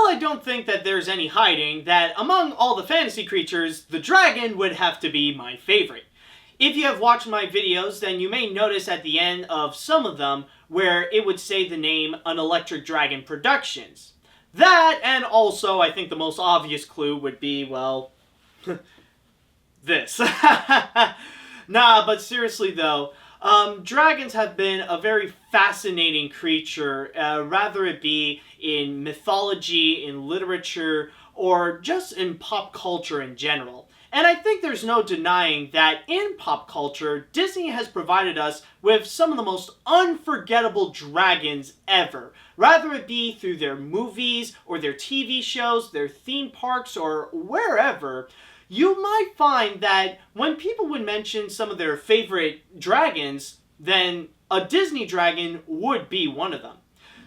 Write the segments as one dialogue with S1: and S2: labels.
S1: while I don't think that there's any hiding that among all the fantasy creatures, the dragon would have to be my favorite. If you have watched my videos, then you may notice at the end of some of them where it would say the name An Electric Dragon Productions. That, and also I think the most obvious clue would be, well, this. Nah, but seriously though, dragons have been a very fascinating creature, rather it be in mythology, in literature, or just in pop culture in general. And I think there's no denying that in pop culture, Disney has provided us with some of the most unforgettable dragons ever. Rather it be through their movies, or their TV shows, their theme parks, or wherever, you might find that when people would mention some of their favorite dragons, then a Disney dragon would be one of them.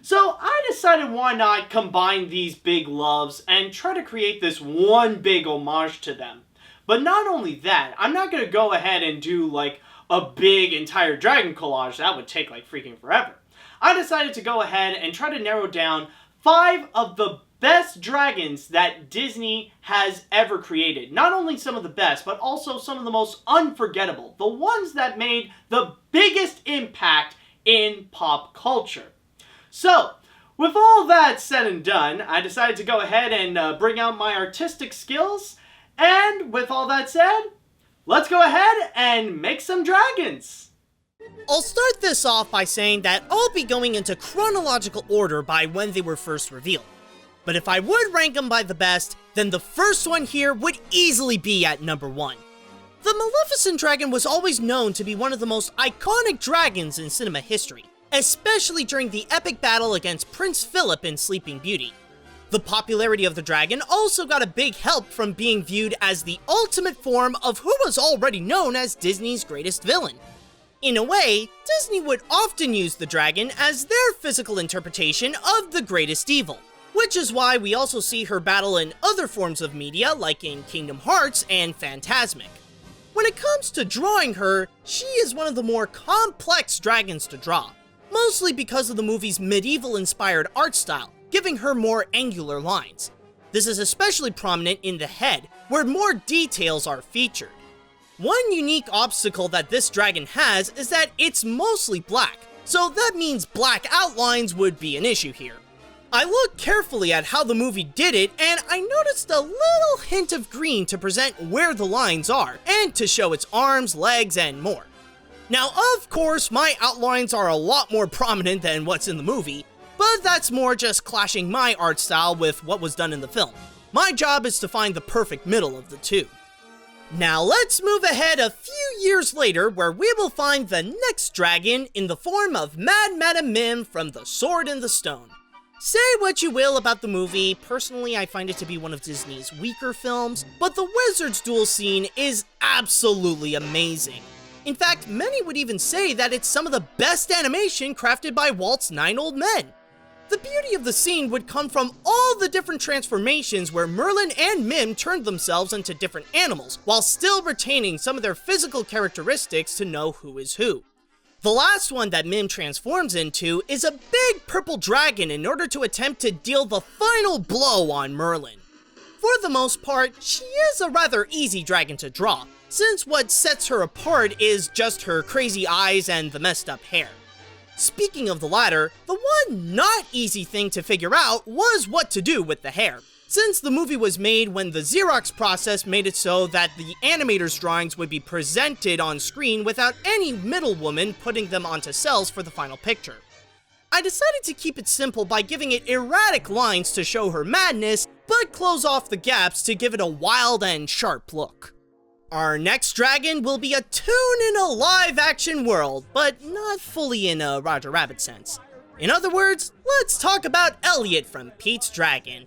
S1: So I decided why not combine these big loves and try to create this one big homage to them. But not only that, I'm not going to go ahead and do like a big entire dragon collage. That would take like freaking forever. I decided to go ahead and try to narrow down 5 of the best dragons that Disney has ever created. Not only some of the best, but also some of the most unforgettable. The ones that made the biggest impact in pop culture. So, with all that said and done, I decided to go ahead and bring out my artistic skills. And with all that said, let's go ahead and make some dragons!
S2: I'll start this off by saying that I'll be going into chronological order by when they were first revealed. But if I would rank them by the best, then the first one here would easily be at number 1. The Maleficent Dragon was always known to be one of the most iconic dragons in cinema history, especially during the epic battle against Prince Philip in Sleeping Beauty. The popularity of the dragon also got a big help from being viewed as the ultimate form of who was already known as Disney's greatest villain. In a way, Disney would often use the dragon as their physical interpretation of the greatest evil, which is why we also see her battle in other forms of media like in Kingdom Hearts and Fantasmic. When it comes to drawing her, she is one of the more complex dragons to draw, mostly because of the movie's medieval-inspired art style, giving her more angular lines. This is especially prominent in the head, where more details are featured. One unique obstacle that this dragon has is that it's mostly black, so that means black outlines would be an issue here. I looked carefully at how the movie did it, and I noticed a little hint of green to present where the lines are, and to show its arms, legs, and more. Now, of course, my outlines are a lot more prominent than what's in the movie, but that's more just clashing my art style with what was done in the film. My job is to find the perfect middle of the two. Now let's move ahead a few years later where we will find the next dragon in the form of Mad Madam Mim from The Sword in the Stone. Say what you will about the movie, personally I find it to be one of Disney's weaker films, but the wizard's duel scene is absolutely amazing. In fact, many would even say that it's some of the best animation crafted by Walt's 9 Old Men. The beauty of the scene would come from all the different transformations where Merlin and Mim turned themselves into different animals, while still retaining some of their physical characteristics to know who is who. The last one that Mim transforms into is a big purple dragon in order to attempt to deal the final blow on Merlin. For the most part, she is a rather easy dragon to draw, since what sets her apart is just her crazy eyes and the messed up hair. Speaking of the latter, the one not easy thing to figure out was what to do with the hair, since the movie was made when the Xerox process made it so that the animator's drawings would be presented on screen without any middlewoman putting them onto cells for the final picture. I decided to keep it simple by giving it erratic lines to show her madness, but close off the gaps to give it a wild and sharp look. Our next dragon will be a toon in a live-action world, but not fully in a Roger Rabbit sense. In other words, let's talk about Elliot from Pete's Dragon.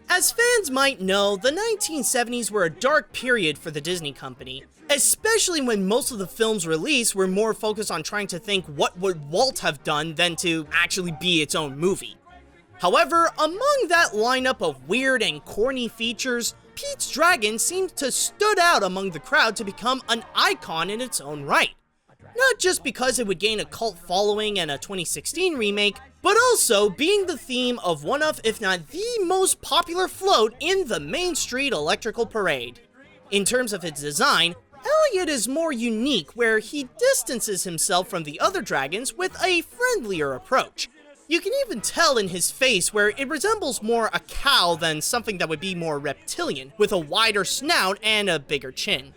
S2: As fans might know, the 1970s were a dark period for the Disney company, especially when most of the films released were more focused on trying to think what would Walt have done than to actually be its own movie. However, among that lineup of weird and corny features, Pete's Dragon seemed to stood out among the crowd to become an icon in its own right. not just because it would gain a cult following and a 2016 remake, but also being the theme of one of, if not the most popular float in the Main Street Electrical Parade. In terms of its design, Elliot is more unique, where he distances himself from the other dragons with a friendlier approach. You can even tell in his face where it resembles more a cow than something that would be more reptilian, with a wider snout and a bigger chin.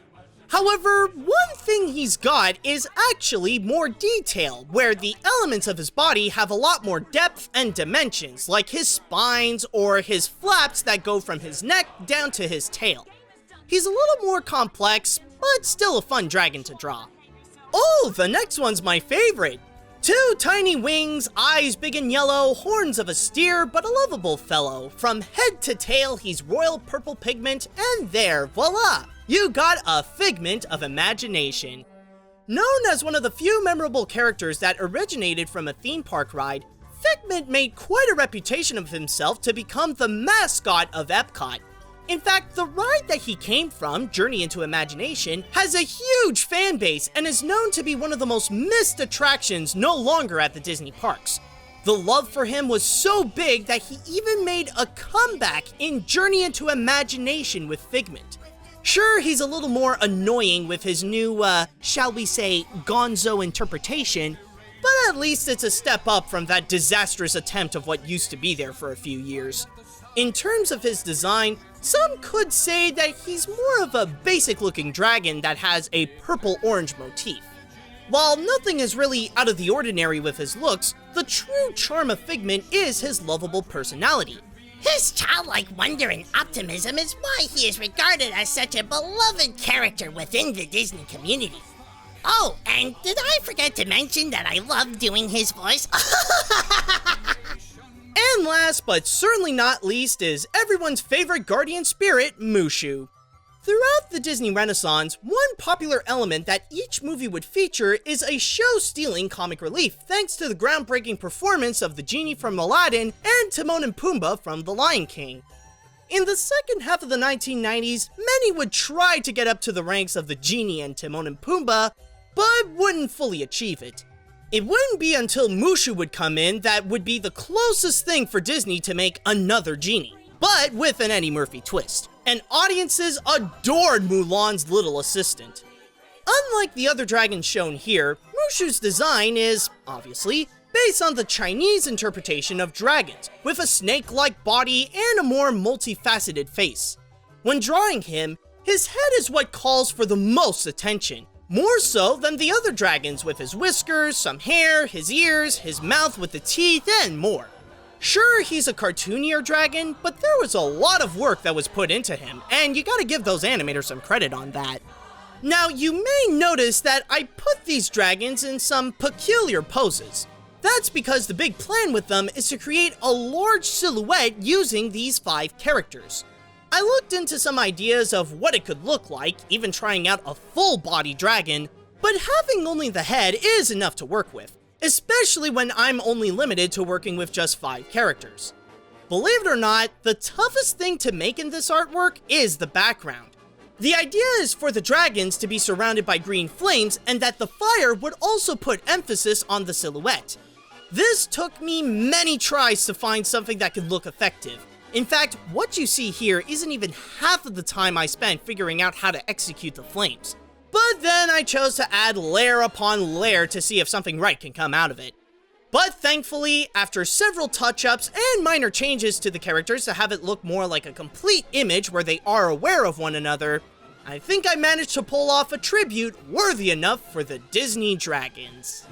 S2: However, one thing he's got is actually more detail, where the elements of his body have a lot more depth and dimensions, like his spines or his flaps that go from his neck down to his tail. He's a little more complex, but still a fun dragon to draw. Oh, the next one's my favorite! 2 tiny wings, eyes big and yellow, horns of a steer, but a lovable fellow. From head to tail, he's royal purple pigment, and there, voila! You got a figment of imagination. Known as one of the few memorable characters that originated from a theme park ride, Figment made quite a reputation of himself to become the mascot of Epcot. In fact, the ride that he came from, Journey into Imagination, has a huge fan base and is known to be one of the most missed attractions no longer at the Disney parks. The love for him was so big that he even made a comeback in Journey into Imagination with Figment. Sure, he's a little more annoying with his new, shall we say, gonzo interpretation, but at least it's a step up from that disastrous attempt of what used to be there for a few years. In terms of his design, some could say that he's more of a basic-looking dragon that has a purple-orange motif. While nothing is really out of the ordinary with his looks, the true charm of Figment is his lovable personality.
S3: His childlike wonder and optimism is why he is regarded as such a beloved character within the Disney community. Oh, and did I forget to mention that I love doing his voice?
S2: And last but certainly not least is everyone's favorite guardian spirit, Mushu. Throughout the Disney Renaissance, one popular element that each movie would feature is a show-stealing comic relief, thanks to the groundbreaking performance of the genie from Aladdin and Timon and Pumbaa from The Lion King. In the second half of the 1990s, many would try to get up to the ranks of the genie and Timon and Pumbaa, but wouldn't fully achieve it. It wouldn't be until Mushu would come in that would be the closest thing for Disney to make another genie, but with an Eddie Murphy twist. And audiences adored Mulan's little assistant. Unlike the other dragons shown here, Mushu's design is, obviously, based on the Chinese interpretation of dragons, with a snake-like body and a more multifaceted face. When drawing him, his head is what calls for the most attention, more so than the other dragons with his whiskers, some hair, his ears, his mouth with the teeth, and more. Sure, he's a cartoonier dragon, but there was a lot of work that was put into him, and you gotta give those animators some credit on that. Now, you may notice that I put these dragons in some peculiar poses. That's because the big plan with them is to create a large silhouette using these 5 characters. I looked into some ideas of what it could look like, even trying out a full-body dragon, but having only the head is enough to work with, especially when I'm only limited to working with just 5 characters. Believe it or not, the toughest thing to make in this artwork is the background. The idea is for the dragons to be surrounded by green flames and that the fire would also put emphasis on the silhouette. This took me many tries to find something that could look effective. In fact, what you see here isn't even half of the time I spent figuring out how to execute the flames. But then I chose to add layer upon layer to see if something right can come out of it. But thankfully, after several touch-ups and minor changes to the characters to have it look more like a complete image where they are aware of one another, I think I managed to pull off a tribute worthy enough for the Disney Dragons.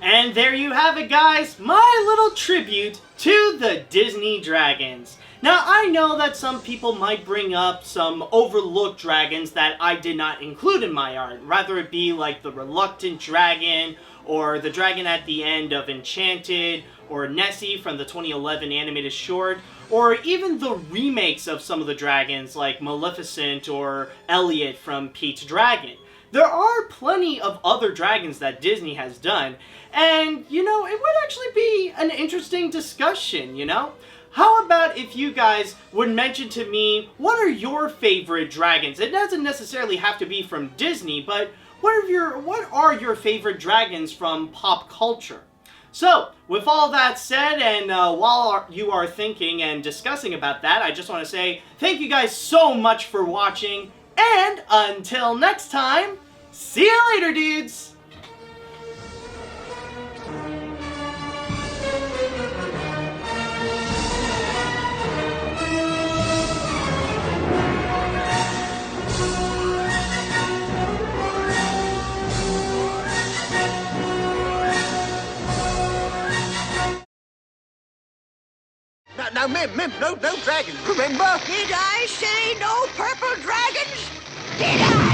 S1: And there you have it, guys, my little tribute to the Disney Dragons. Now, I know that some people might bring up some overlooked dragons that I did not include in my art, rather it be like the Reluctant Dragon, or the dragon at the end of Enchanted, or Nessie from the 2011 animated short, or even the remakes of some of the dragons like Maleficent or Elliot from Pete's Dragon. There are plenty of other dragons that Disney has done, and, you know, it would actually be an interesting discussion, you know? how about if you guys would mention to me what are your favorite dragons? It doesn't necessarily have to be from Disney, but what are your favorite dragons from pop culture? So, with all that said, and while you are thinking and discussing about that, I just want to say thank you guys so much for watching, and until next time, see you later, dudes!
S4: Now, Mim, no dragons, remember?
S3: Did I say no purple dragons? Did I?